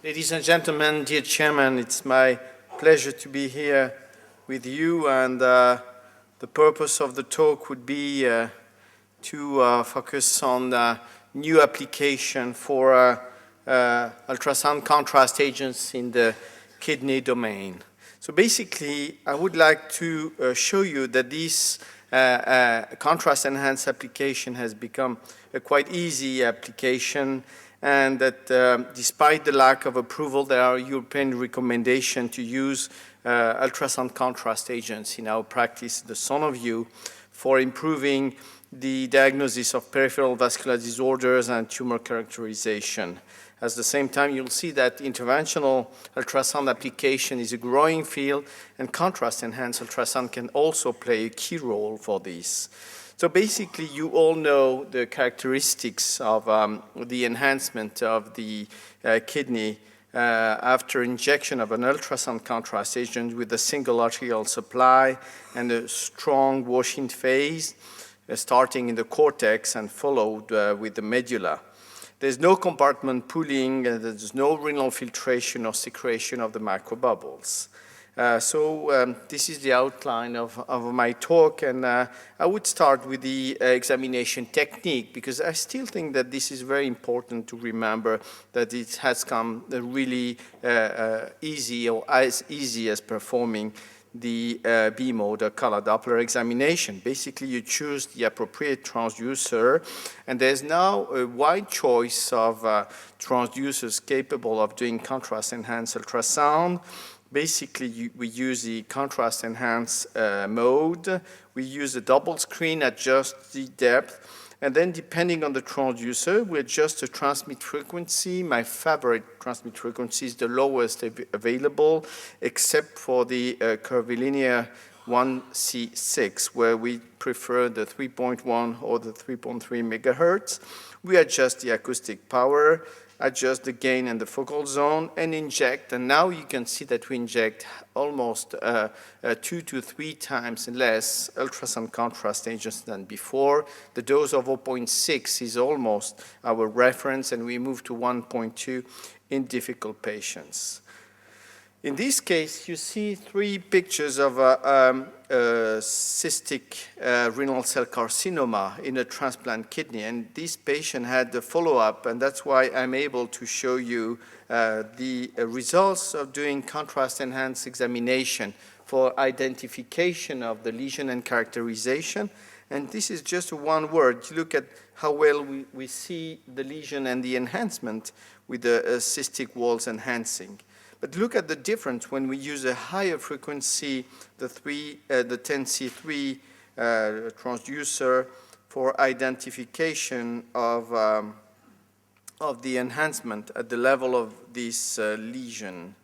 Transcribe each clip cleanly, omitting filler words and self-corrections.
Ladies and gentlemen, dear Chairman, it's my pleasure to be here with you, and the purpose of the talk would be to focus on new application for ultrasound contrast agents in the kidney domain. So basically, I would like to show you that this contrast-enhanced application has become a quite easy application, and that despite the lack of approval, there are European recommendations to use ultrasound contrast agents in our practice, the SONOVIEW, for improving the diagnosis of peripheral vascular disorders and tumor characterization. At the same time, you'll see that interventional ultrasound application is a growing field, and contrast-enhanced ultrasound can also play a key role for this. So basically, you all know the characteristics of the enhancement of the kidney after injection of an ultrasound contrast agent with a single arterial supply and a strong washing phase, starting in the cortex and followed with the medulla. There's no compartment pooling, there's no renal filtration or secretion of the microbubbles. This is the outline of my talk, and I would start with the examination technique, because I still think that this is very important to remember that it has come really easy, or as easy as performing the B-mode or color Doppler examination. Basically, you choose the appropriate transducer, and there's now a wide choice of transducers capable of doing contrast-enhanced ultrasound. Basically, we use the contrast-enhanced mode. We use a double screen, adjust the depth, and then depending on the transducer, we adjust the transmit frequency. My favorite transmit frequency is the lowest available, except for the curvilinear 1C6, where we prefer the 3.1 or the 3.3 megahertz. We adjust the acoustic power, adjust the gain and the focal zone, and inject. And now you can see that we inject almost 2 to 3 times less ultrasound contrast agents than before. The dose of 0.6 is almost our reference, and we move to 1.2 in difficult patients. In this case, you see 3 pictures of cystic renal cell carcinoma in a transplant kidney, and this patient had the follow-up, and that's why I'm able to show you the results of doing contrast-enhanced examination for identification of the lesion and characterization. And this is just one word. You look at how well we see the lesion and the enhancement with the cystic walls enhancing. But look at the difference when we use a higher frequency, the 10C3 transducer, for identification of the enhancement at the level of this lesion.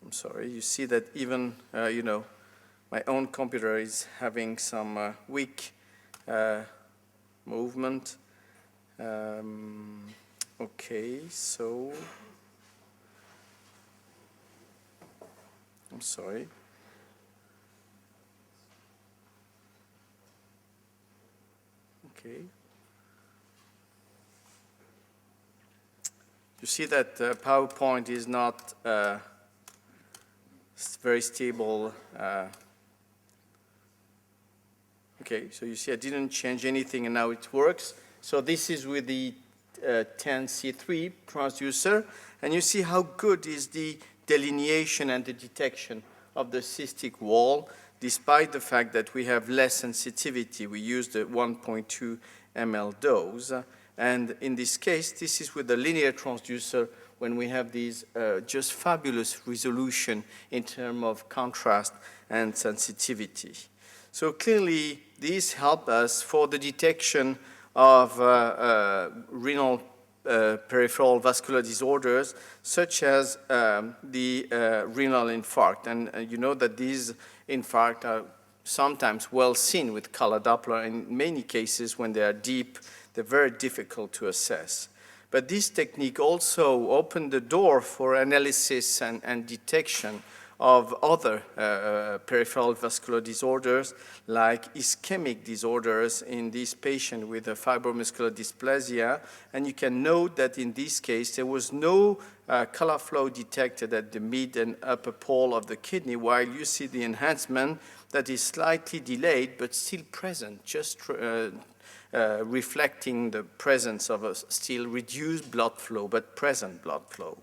I'm sorry, you see that even, my own computer is having some weak movement. Okay, so I'm sorry. Okay. You see that PowerPoint is not very stable. Okay, so you see I didn't change anything and now it works. So this is with the 10C3 transducer, and you see how good is the delineation and the detection of the cystic wall, despite the fact that we have less sensitivity. We use the 1.2 ml dose. And in this case, this is with the linear transducer when we have these just fabulous resolution in terms of contrast and sensitivity. So clearly, these help us for the detection of renal peripheral vascular disorders, such as the renal infarct. And you know that these infarcts are sometimes well seen with color Doppler. In many cases, when they are deep, they're very difficult to assess. But this technique also opened the door for analysis and detection of other peripheral vascular disorders like ischemic disorders in this patient with a fibromuscular dysplasia. And you can note that in this case, there was no color flow detected at the mid and upper pole of the kidney, while you see the enhancement that is slightly delayed but still present, just reflecting the presence of a still reduced blood flow, but present blood flow.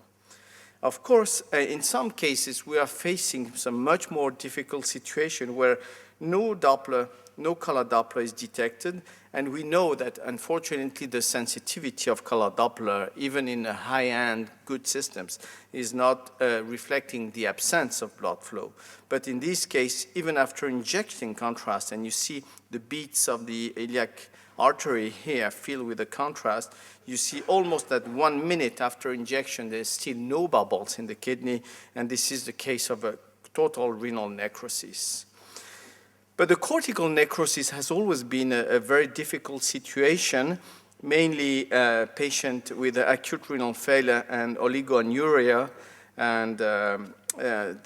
Of course, in some cases, we are facing some much more difficult situation where no Doppler, no color Doppler is detected, and we know that, unfortunately, the sensitivity of color Doppler, even in high-end good systems, is not reflecting the absence of blood flow. But in this case, even after injecting contrast, and you see the beats of the iliac artery here filled with the contrast, you see almost at 1 minute after injection, there's still no bubbles in the kidney, and this is the case of a total renal necrosis. But the cortical necrosis has always been a very difficult situation, mainly a patient with acute renal failure and oligonuria, and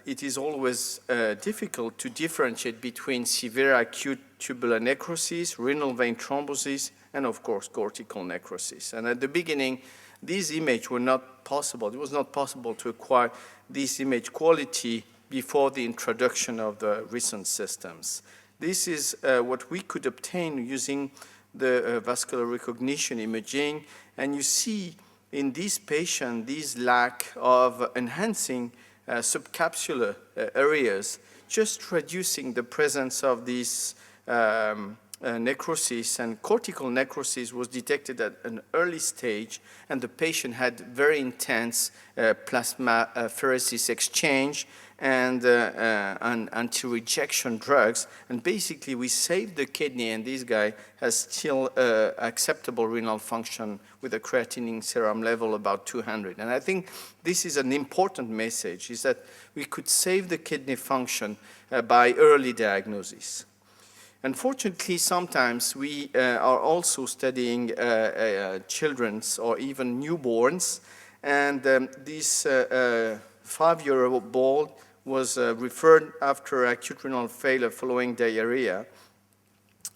it is always difficult to differentiate between severe acute tubular necrosis, renal vein thrombosis, and of course cortical necrosis. And at the beginning, these images were not possible. It was not possible to acquire this image quality before the introduction of the recent systems. This is what we could obtain using the vascular recognition imaging, and you see in this patient this lack of enhancing subcapsular areas, just reducing the presence of this necrosis, and cortical necrosis was detected at an early stage, and the patient had very intense plasma pheresis exchange and anti-rejection drugs, and basically we saved the kidney, and this guy has still acceptable renal function with a creatinine serum level about 200. And I think this is an important message, is that we could save the kidney function by early diagnosis. Unfortunately, sometimes we are also studying children's or even newborns, and this 5-year-old boy was referred after acute renal failure following diarrhea.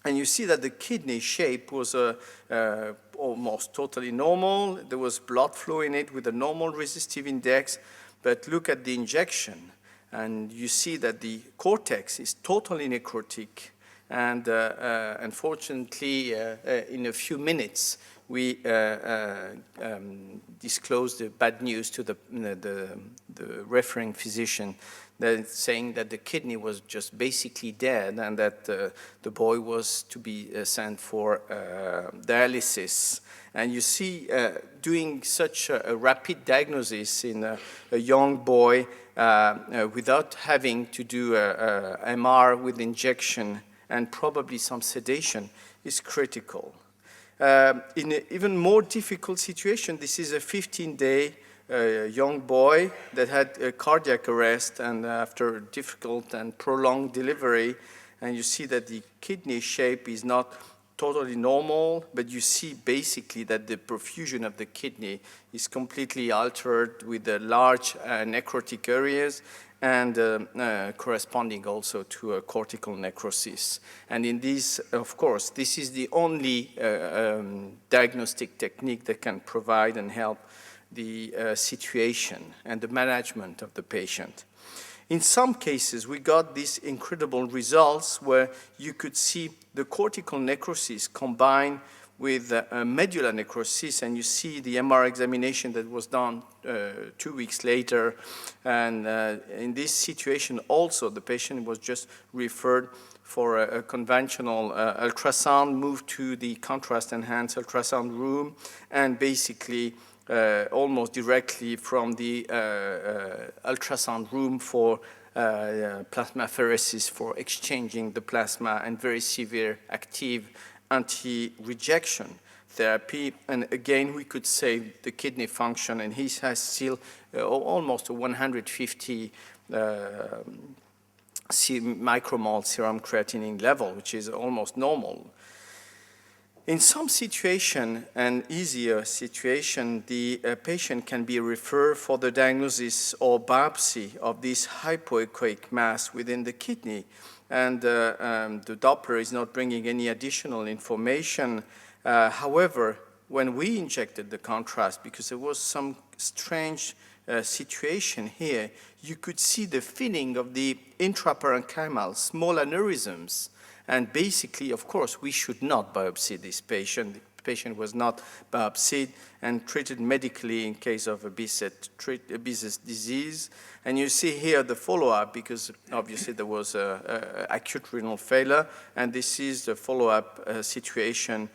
And you see that the kidney shape was almost totally normal. There was blood flow in it with a normal resistive index, but look at the injection, and you see that the cortex is totally necrotic. And unfortunately, in a few minutes, we disclosed the bad news to the referring physician, that saying that the kidney was just basically dead, and that the boy was to be sent for dialysis. And you see, doing such a rapid diagnosis in a young boy without having to do a MR with injection and probably some sedation is critical. In an even more difficult situation, this is a 15-day young boy that had a cardiac arrest, and after a difficult and prolonged delivery, and you see that the kidney shape is not totally normal, but you see basically that the perfusion of the kidney is completely altered with the large necrotic areas, and corresponding also to a cortical necrosis. And in this, of course, this is the only diagnostic technique that can provide and help the situation and the management of the patient. In some cases, we got these incredible results where you could see the cortical necrosis combined with medulla necrosis, and you see the MR examination that was done 2 weeks later. And in this situation also, the patient was just referred for a conventional ultrasound, moved to the contrast-enhanced ultrasound room, and basically almost directly from the ultrasound room for plasmapheresis for exchanging the plasma, and very severe active anti-rejection therapy. And again, we could save the kidney function, and he has still almost a 150 micromole serum creatinine level, which is almost normal. In some situation, an easier situation, the patient can be referred for the diagnosis or biopsy of this hypoechoic mass within the kidney. And the Doppler is not bringing any additional information. However, when we injected the contrast, because there was some strange situation here, you could see the filling of the intraparenchymal small aneurysms. And basically, of course, we should not biopsy this patient. The patient was not biopsied and treated medically in case of a Behçet disease. And you see here the follow-up, because obviously there was acute renal failure, and this is the follow-up situation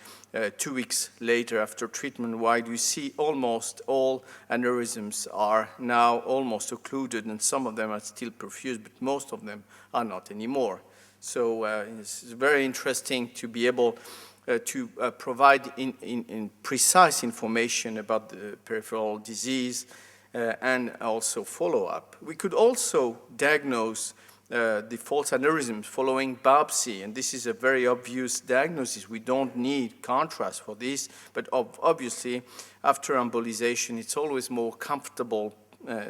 2 weeks later after treatment, while you see almost all aneurysms are now almost occluded, and some of them are still perfused, but most of them are not anymore. So it's very interesting to be able to provide in precise information about the peripheral disease and also follow-up. We could also diagnose the false aneurysms following biopsy, and this is a very obvious diagnosis. We don't need contrast for this, but obviously after embolization, it's always more comfortable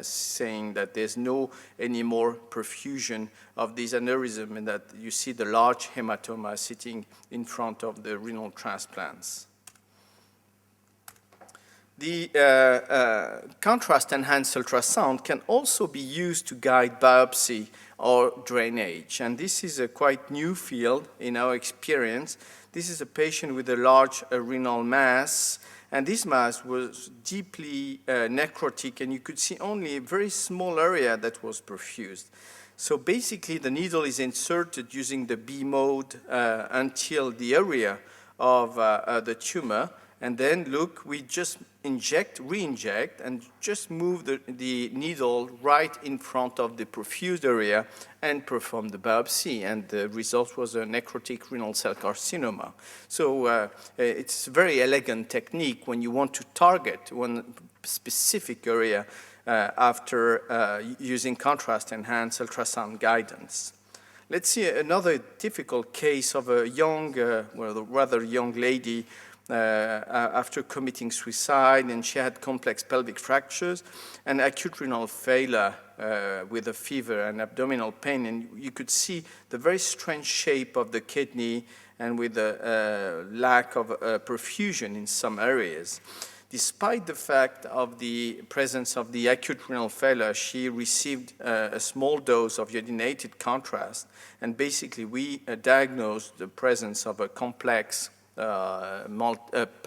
saying that there's no any more perfusion of these aneurysm and that you see the large hematoma sitting in front of the renal transplants. The contrast-enhanced ultrasound can also be used to guide biopsy or drainage, and this is a quite new field in our experience. This is a patient with a large renal mass, and this mass was deeply necrotic, and you could see only a very small area that was perfused. So basically, the needle is inserted using the B mode until the area of the tumor, and then look, we just re-inject, and just move the needle right in front of the perfused area and perform the biopsy, and the result was a necrotic renal cell carcinoma. So it's a very elegant technique when you want to target one specific area after using contrast-enhanced ultrasound guidance. Let's see another difficult case of a young, well, rather young lady after committing suicide, and she had complex pelvic fractures and acute renal failure with a fever and abdominal pain. And you could see the very strange shape of the kidney and with a lack of perfusion in some areas. Despite the fact of the presence of the acute renal failure, she received a small dose of iodinated contrast, and basically we diagnosed the presence of a complex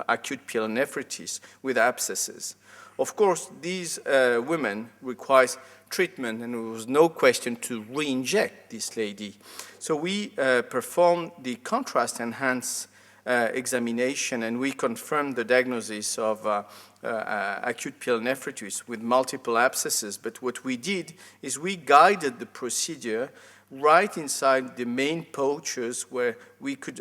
acute pyelonephritis with abscesses. Of course, these women require treatment, and there was no question to re-inject this lady. So we performed the contrast-enhanced examination, and we confirmed the diagnosis of acute pyelonephritis with multiple abscesses. But what we did is we guided the procedure right inside the main pouches, where we could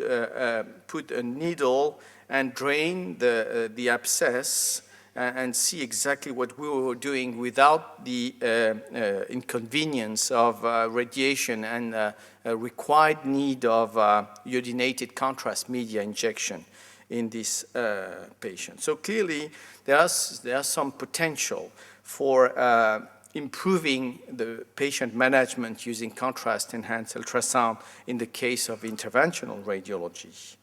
put a needle and drain the abscess and see exactly what we were doing without the inconvenience of radiation and a required need of iodinated contrast media injection in this patient. So clearly, there's some potential for improving the patient management using contrast-enhanced ultrasound in the case of interventional radiology.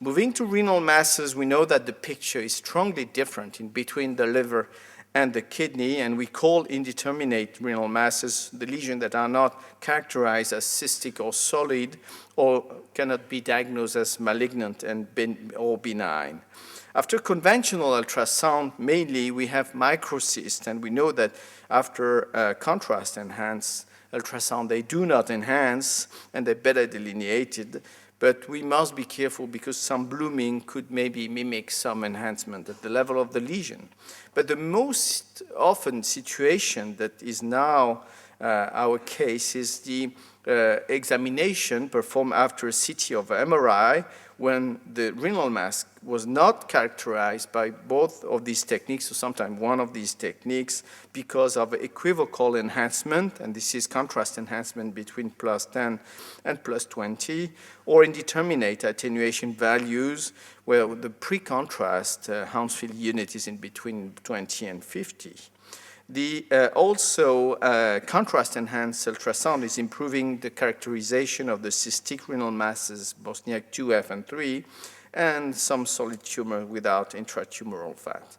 Moving to renal masses, we know that the picture is strongly different in between the liver and the kidney, and we call indeterminate renal masses the lesions that are not characterized as cystic or solid, or cannot be diagnosed as malignant or benign. After conventional ultrasound, mainly we have microcysts, and we know that after contrast-enhanced ultrasound, they do not enhance, and they're better delineated. But we must be careful because some blooming could maybe mimic some enhancement at the level of the lesion. But the most often situation that is now our case is the examination performed after a CT of MRI when the renal mass was not characterized by both of these techniques, or sometimes one of these techniques, because of equivocal enhancement, and this is contrast enhancement between +10 and +20, or indeterminate attenuation values where the pre-contrast Hounsfield unit is in between 20 and 50. Also, contrast-enhanced ultrasound is improving the characterization of the cystic renal masses, Bosniak 2F and 3, and some solid tumor without intratumoral fat.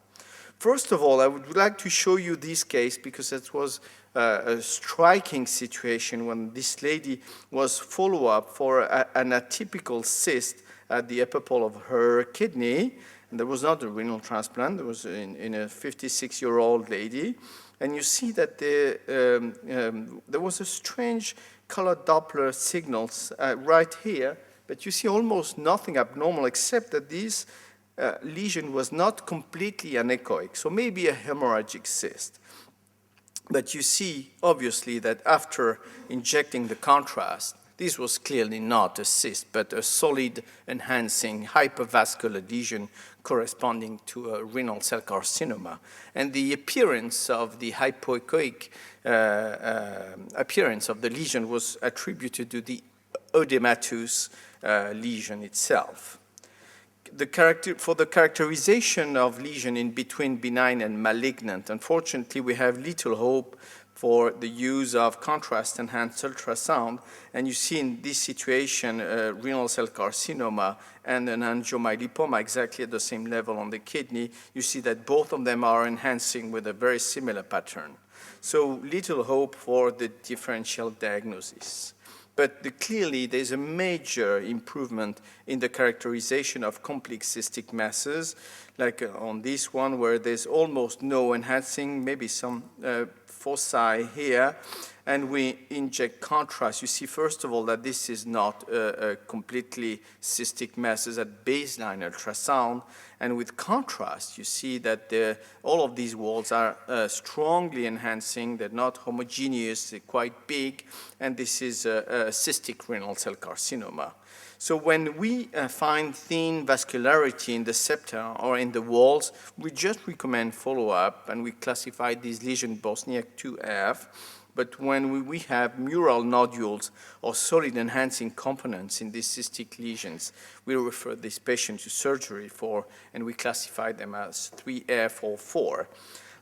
First of all, I would like to show you this case because it was a striking situation when this lady was follow-up for an atypical cyst at the epipole of her kidney. And there was not a renal transplant. There was in a 56-year-old lady. And you see that there was a strange colored Doppler signals right here. But you see almost nothing abnormal except that this lesion was not completely anechoic. So maybe a hemorrhagic cyst. But you see, obviously, that after injecting the contrast, this was clearly not a cyst, but a solid enhancing hypervascular lesion corresponding to a renal cell carcinoma. And the appearance of the hypoechoic appearance of the lesion was attributed to the oedematous lesion itself. For the characterization of lesion in between benign and malignant, unfortunately, we have little hope for the use of contrast-enhanced ultrasound. And you see in this situation renal cell carcinoma and an angiomyolipoma exactly at the same level on the kidney. You see that both of them are enhancing with a very similar pattern. So little hope for the differential diagnosis. But clearly, there's a major improvement in the characterization of complex cystic masses, like on this one where there's almost no enhancing, maybe some foci here, and we inject contrast. You see, first of all, that this is not a completely cystic masses at baseline ultrasound, and with contrast, you see that all of these walls are strongly enhancing. They're not homogeneous, they're quite big, and this is a cystic renal cell carcinoma. So when we find thin vascularity in the septa or in the walls, we just recommend follow-up, and we classify these lesions Bosniak 2F. But when we have mural nodules or solid enhancing components in these cystic lesions, we refer this patient to surgery and we classify them as 3F or 4.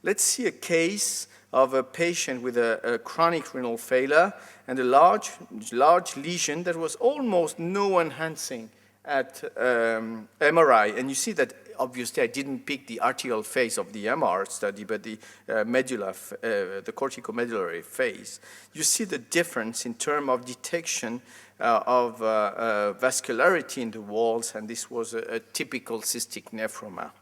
Let's see a case of a patient with a chronic renal failure and a large lesion that was almost no enhancing at MRI. And you see that obviously I didn't pick the arterial phase of the MR study, but the the corticomedullary phase. You see the difference in terms of detection of vascularity in the walls, and this was a typical cystic nephroma.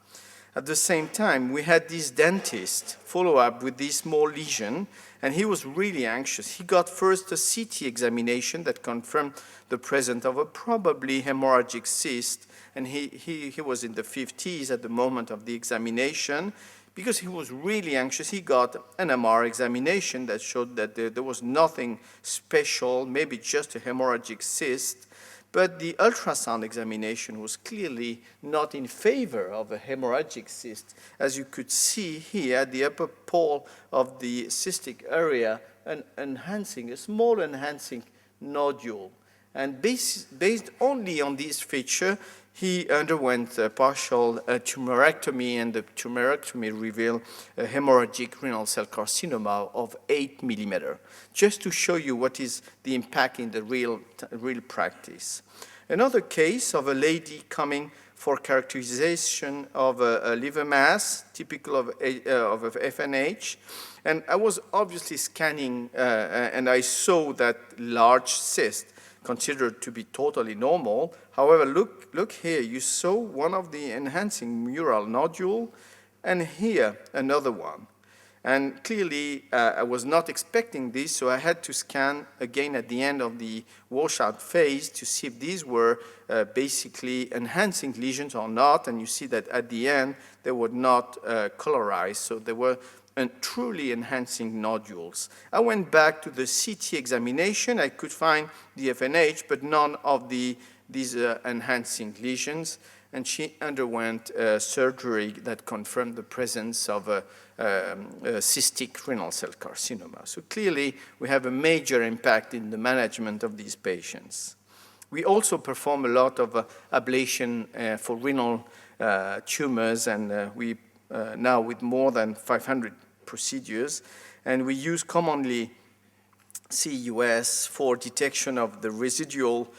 At the same time, we had this dentist follow up with this small lesion, and he was really anxious. He got first a CT examination that confirmed the presence of a probably hemorrhagic cyst, and he was in the 50s at the moment of the examination. Because he was really anxious, he got an MR examination that showed that there was nothing special, maybe just a hemorrhagic cyst. But the ultrasound examination was clearly not in favor of a hemorrhagic cyst. As you could see here, the upper pole of the cystic area, a small enhancing nodule. And based only on this feature, he underwent a partial tumorectomy, and the tumorectomy revealed a hemorrhagic renal cell carcinoma of 8 millimeter, just to show you what is the impact in the real practice. Another case of a lady coming for characterization of a liver mass, typical of FNH. And I was obviously scanning, and I saw that large cyst, considered to be totally normal. However, look here, you saw one of the enhancing mural nodule, and here another one. And clearly, I was not expecting this, so I had to scan again at the end of the washout phase to see if these were basically enhancing lesions or not. And you see that at the end, they were not colorized, so they were and truly enhancing nodules. I went back to the CT examination. I could find the FNH, but none of these enhancing lesions. And she underwent surgery that confirmed the presence of a cystic renal cell carcinoma. So clearly, we have a major impact in the management of these patients. We also perform a lot of ablation for renal tumors, and we now with more than 500 procedures, and we use commonly CEUS for detection of the residual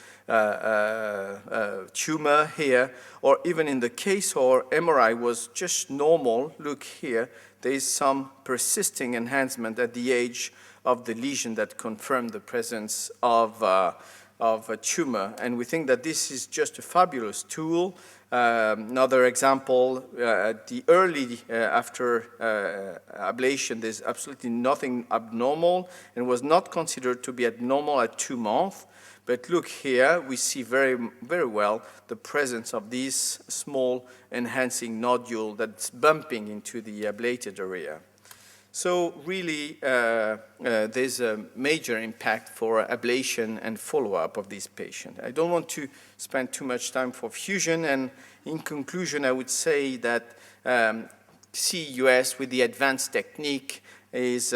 tumor here, or even in the case where MRI was just normal, look here, there is some persisting enhancement at the edge of the lesion that confirmed the presence of a tumor. And we think that this is just a fabulous tool. Another example, the early after ablation, there's absolutely nothing abnormal and was not considered to be abnormal at 2 months. But look here, we see very, very well the presence of this small enhancing nodule that's bumping into the ablated area. So really, there's a major impact for ablation and follow-up of this patient. I don't want to spend too much time for fusion, and in conclusion, I would say that CEUS with the advanced technique is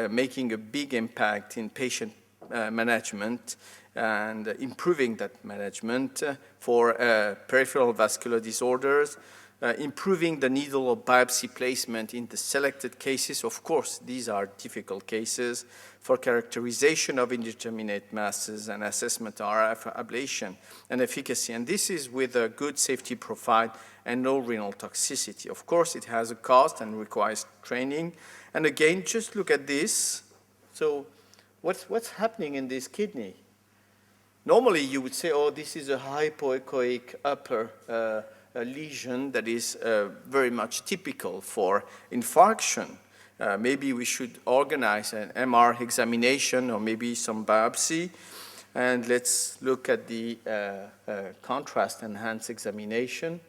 making a big impact in patient management and improving that management for peripheral vascular disorders, improving the needle of biopsy placement in the selected cases. Of course, these are difficult cases for characterization of indeterminate masses and assessment of RF ablation and efficacy. And this is with a good safety profile and no renal toxicity. Of course, it has a cost and requires training. And again, just look at this. So what's happening in this kidney? Normally, you would say, oh, this is a hypoechoic upper lesion that is very much typical for infarction. Maybe we should organize an MR examination or maybe some biopsy. And let's look at the contrast-enhanced examination.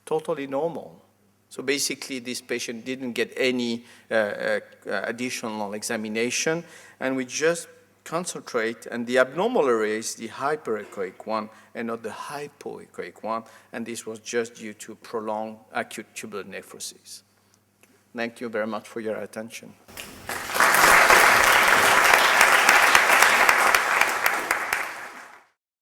Totally normal. So basically, this patient didn't get any additional examination, and we just concentrate, and the abnormal area is the hyperechoic one and not the hypoechoic one, and this was just due to prolonged acute tubular nephrosis. Thank you very much for your attention.